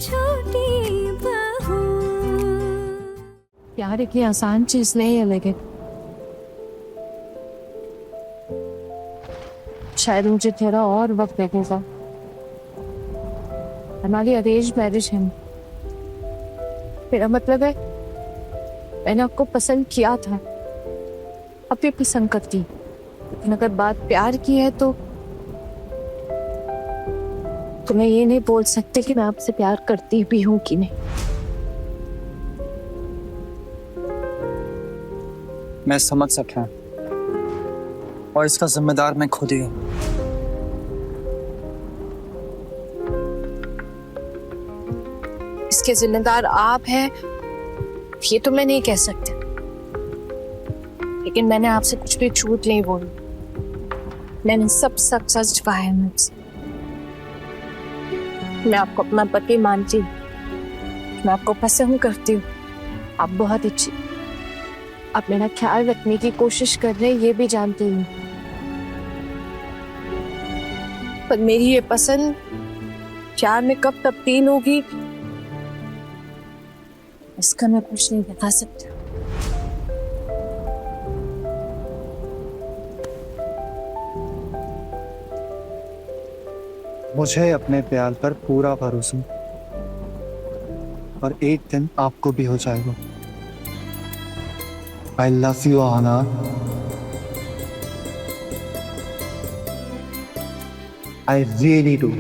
छोटी बहू। प्यार इतनी आसान चीज नहीं है, लेकिन शायद मुझे थोड़ा और वक्त लगेगा। हमारी अरेंज मैरिज है। मेरा मतलब है मैंने आपको पसंद किया था, अब भी पसंद करती, लेकिन अगर बात प्यार की है तो मैं ये नहीं बोल सकते कि मैं आपसे प्यार करती भी हूँ कि नहीं। मैं समझ सका और इसका जिम्मेदार मैं खुद ही हूँ। इसके जिम्मेदार आप हैं ये तो मैं नहीं कह सकती, लेकिन मैंने आपसे कुछ भी झूठ नहीं बोली। मैंने सब सच सच कहा है मुझसे। मैं आपको अपना पति मानती हूँ, मैं आपको पसंद करती हूँ, आप बहुत अच्छी, आप मेरा ख्याल रखने की कोशिश कर रहे हैं ये भी जानती हूँ, पर मेरी ये पसंद प्यार में कब तब्दील होगी इसका मैं कुछ नहीं बता सकता। मुझे अपने प्यार पर पूरा भरोसा और एक दिन आपको भी हो जाएगा। I love you, आना। I really do.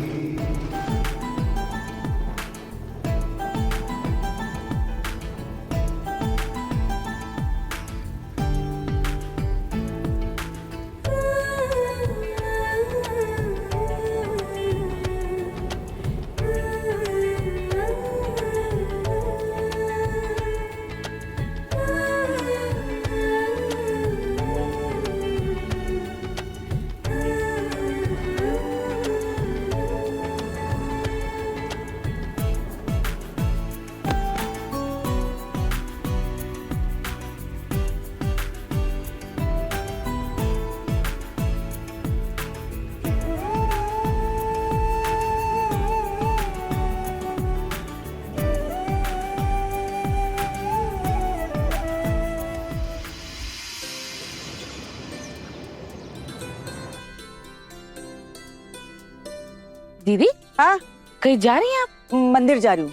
दीदी, हाँ, कहीं जा रही हैं आप? मंदिर जा रही हूँ।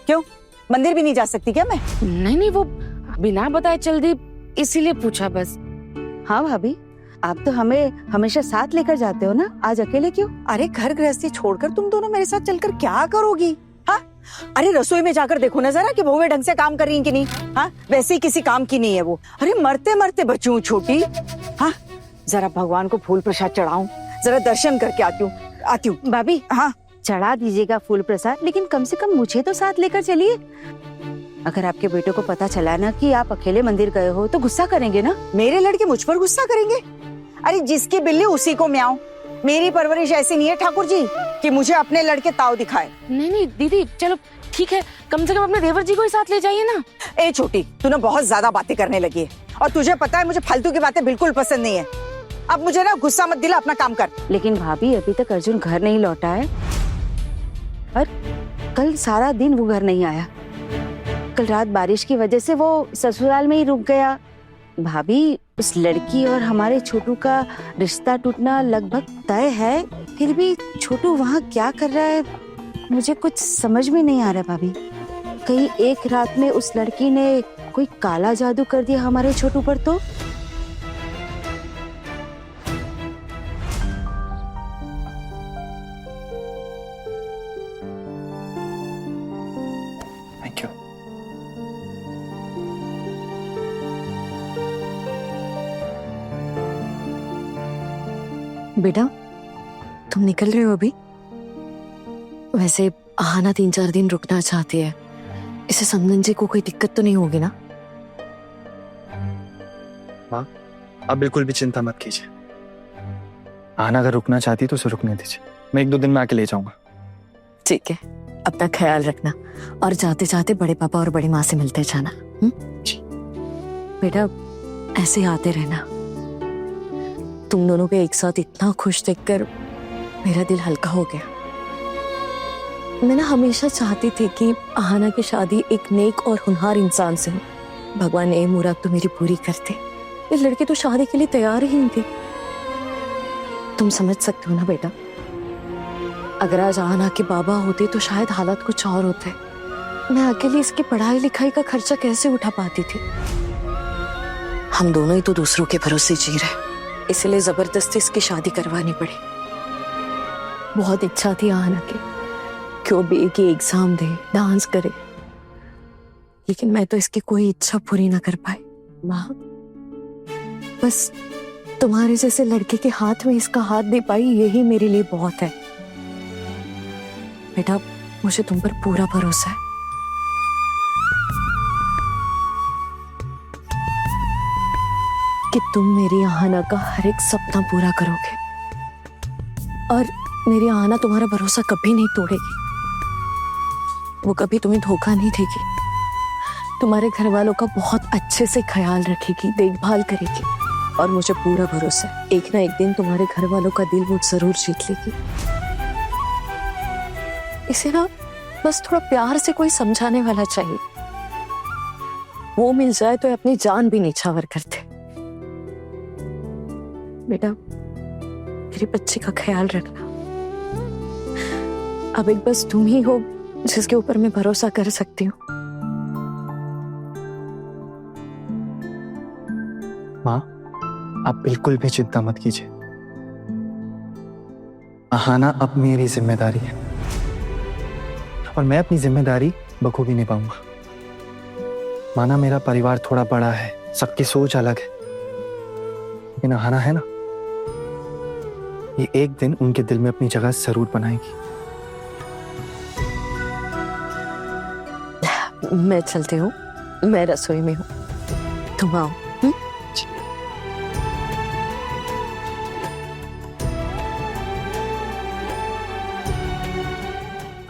क्यों, मंदिर भी नहीं जा सकती क्या मैं? नहीं, वो बिना बताए चल दी, इसीलिए पूछा बस। हाँ भाभी, आप तो हमें हमेशा साथ लेकर जाते हो ना, आज अकेले क्यों? अरे घर गृहस्थी छोड़कर तुम दोनों मेरे साथ चलकर क्या करोगी? हाँ, अरे रसोई में जाकर देखो ना जरा कि बहुएं ढंग से काम कर रही हैं कि नहीं। हाँ, वैसे ही किसी काम की नहीं है वो। अरे मरते मरते बची हूँ छोटी। हाँ, जरा भगवान को फूल प्रसाद चढ़ाऊं, जरा दर्शन करके आती हूँ। भाभी, हाँ चढ़ा दीजिएगा फूल प्रसाद, लेकिन कम से कम मुझे तो साथ लेकर चलिए। अगर आपके बेटे को पता चला ना कि आप अकेले मंदिर गए हो तो गुस्सा करेंगे ना। मेरे लड़के मुझ पर गुस्सा करेंगे? अरे जिसकी बिल्ली उसी को म्याऊं। मेरी परवरिश ऐसी नहीं है ठाकुर जी कि मुझे अपने लड़के ताव दिखाए। नहीं दीदी, चलो ठीक है, कम से कम अपने देवर जी को ही साथ ले जाइए ना। ए छोटी, तूने बहुत ज्यादा बातें करने लगी है और तुझे पता है मुझे फालतू की बातें बिल्कुल पसंद नहीं है। अब मुझे ना गुस्सा मत दिला, अपना काम कर। लेकिन भाभी अभी तक अर्जुन घर नहीं लौटा है और कल सारा दिन वो घर नहीं आया। कल रात बारिश की वजह से वो ससुराल में ही रुक गया। भाभी, उस लड़की और हमारे छोटू का रिश्ता टूटना लगभग तय है, फिर भी छोटू वहाँ क्या कर रहा है मुझे कुछ समझ में नहीं आ रहा। भाभी, कहीं एक रात में उस लड़की ने कोई काला जादू कर दिया हमारे छोटू पर तो? Thank you. बेटा, तुम निकल रहे हो अभी? वैसे आहाना 3-4 दिन रुकना चाहती है, इसे समझन जी को कोई दिक्कत तो नहीं होगी ना? माँ, आप बिल्कुल भी चिंता मत कीजिए। आहाना अगर रुकना चाहती तो उसे रुकने दीजिए, मैं 1-2 दिन में आके ले जाऊंगा। ठीक है, अपना ख्याल रखना और जाते जाते बड़े पापा और बड़ी माँ से मिलते जाना। जी। बेटा, ऐसे आते रहना। तुम दोनों को एक साथ इतना खुश देखकर मेरा दिल हल्का हो गया। मैं ना हमेशा चाहती थी कि आहाना की शादी एक नेक और होनहार इंसान से हो। भगवान ने ये मुराद तो मेरी पूरी करते। ये लड़की तो शादी के लिए तैयार ही नहीं थी। तुम समझ सकते हो ना बेटा, अगर आज आहाना के बाबा होते तो शायद हालात कुछ और होते। मैं अकेली इसकी पढ़ाई लिखाई का खर्चा कैसे उठा पाती थी। हम दोनों ही तो दूसरों के भरोसे जी रहे, इसलिए जबरदस्ती इसकी शादी करवानी पड़ी। बहुत इच्छा थी आहाना की कि वो बीए की एग्जाम दे, डांस करे, लेकिन मैं तो इसकी कोई इच्छा पूरी ना कर पाई। माँ, बस तुम्हारे जैसे लड़के के हाथ में इसका हाथ दे पाई, यही मेरे लिए बहुत है। बेटा, मुझे तुम पर पूरा भरोसा है। कि तुम मेरी आहाना का हर एक सपना पूरा करोगे और मेरी आहाना तुम्हारा भरोसा कभी नहीं तोड़ेगी। वो कभी तुम्हें धोखा नहीं देगी, तुम्हारे घर वालों का बहुत अच्छे से ख्याल रखेगी, देखभाल करेगी। और मुझे पूरा भरोसा है एक ना एक दिन तुम्हारे घर वालों का दिल वो जरूर जीत लेगी। इसे ना बस थोड़ा प्यार से कोई समझाने वाला चाहिए। वो मिल जाए तो अपनी जान भी नीछावर करते। बेटा, मेरी बच्ची का ख्याल रखना। अब एक बस तुम ही हो जिसके ऊपर मैं भरोसा कर सकती हूँ। माँ, आप बिल्कुल भी चिंता मत कीजिए। आहाना अब मेरी जिम्मेदारी है और मैं अपनी जिम्मेदारी बखूबी निभाऊंगा। माना मेरा परिवार थोड़ा बड़ा है, सबकी सोच अलग है, लेकिन आहाना है ना, ये एक दिन उनके दिल में अपनी जगह जरूर बनाएगी। मैं चलती हूँ, मैं रसोई में हूँ, तुम आओ।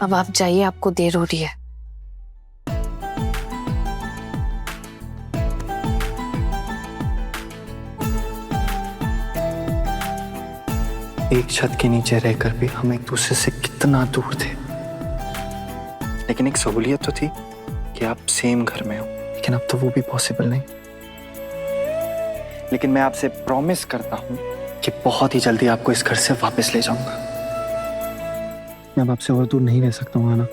अब आप जाइए, आपको देर हो रही है। एक छत के नीचे रहकर भी हम एक दूसरे से कितना दूर थे, लेकिन एक सहूलियत तो थी कि आप सेम घर में हो। लेकिन अब तो वो भी पॉसिबल नहीं। लेकिन मैं आपसे प्रॉमिस करता हूं कि बहुत ही जल्दी आपको इस घर से वापस ले जाऊंगा। मैं अब आपसे और दूर नहीं रह सकता हूं आना।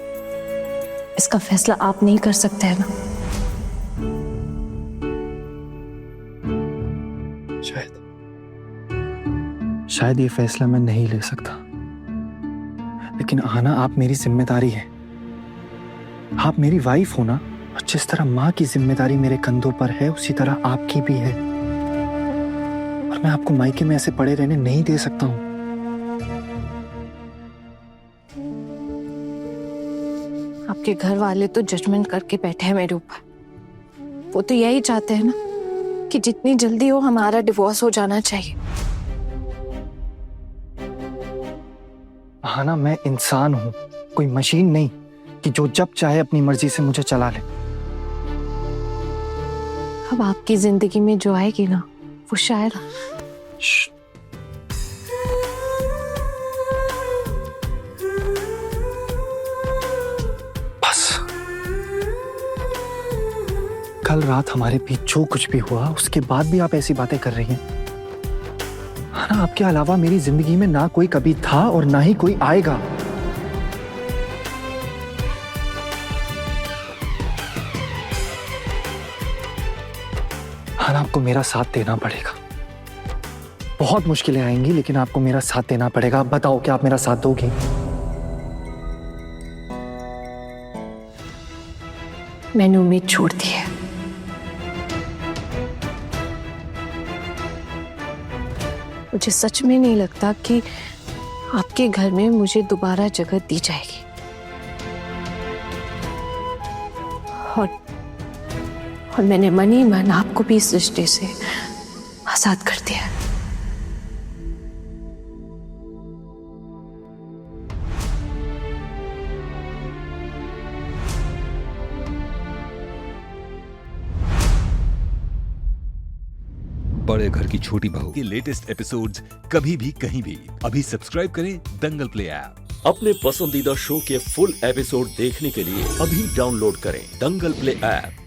इसका फैसला आप नहीं कर सकते हैं ना। शायद ये फैसला मैं नहीं ले सकता, लेकिन आना आप मेरी जिम्मेदारी है। आप मेरी वाइफ हो ना, और जिस तरह माँ की जिम्मेदारी मेरे कंधों पर है उसी तरह आपकी भी है। और मैं आपको मायके में ऐसे पड़े रहने नहीं दे सकता हूँ। आपके घर वाले तो जजमेंट करके बैठे हैं मेरे ऊपर। वो तो यही चाहते हैं ना कि जितनी जल्दी हो हमारा डिवोर्स हो जाना चाहिए। हाँ ना, मैं इंसान हूं, कोई मशीन नहीं कि जो जब चाहे अपनी मर्जी से मुझे चला ले। अब आपकी जिंदगी में जो आएगी ना, वो शायद बस कल रात हमारे बीच जो कुछ भी हुआ उसके बाद भी आप ऐसी बातें कर रही हैं। हाँ ना, आपके अलावा मेरी जिंदगी में ना कोई कभी था और ना ही कोई आएगा। हाँ ना, आपको मेरा साथ देना पड़ेगा। बहुत मुश्किलें आएंगी, लेकिन आपको मेरा साथ देना पड़ेगा। आप बताओ, क्या आप मेरा साथ दोगे? मैंने उम्मीद छोड़ दी है। मुझे सच में नहीं लगता कि आपके घर में मुझे दोबारा जगह दी जाएगी। और मैंने मन ही मन आपको भी इस रिश्ते से आजाद कर दिया। बड़े घर की छोटी बहू के लेटेस्ट एपिसोड्स कभी भी कहीं भी अभी सब्सक्राइब करें दंगल प्ले ऐप। अपने पसंदीदा शो के फुल एपिसोड देखने के लिए अभी डाउनलोड करें दंगल प्ले ऐप।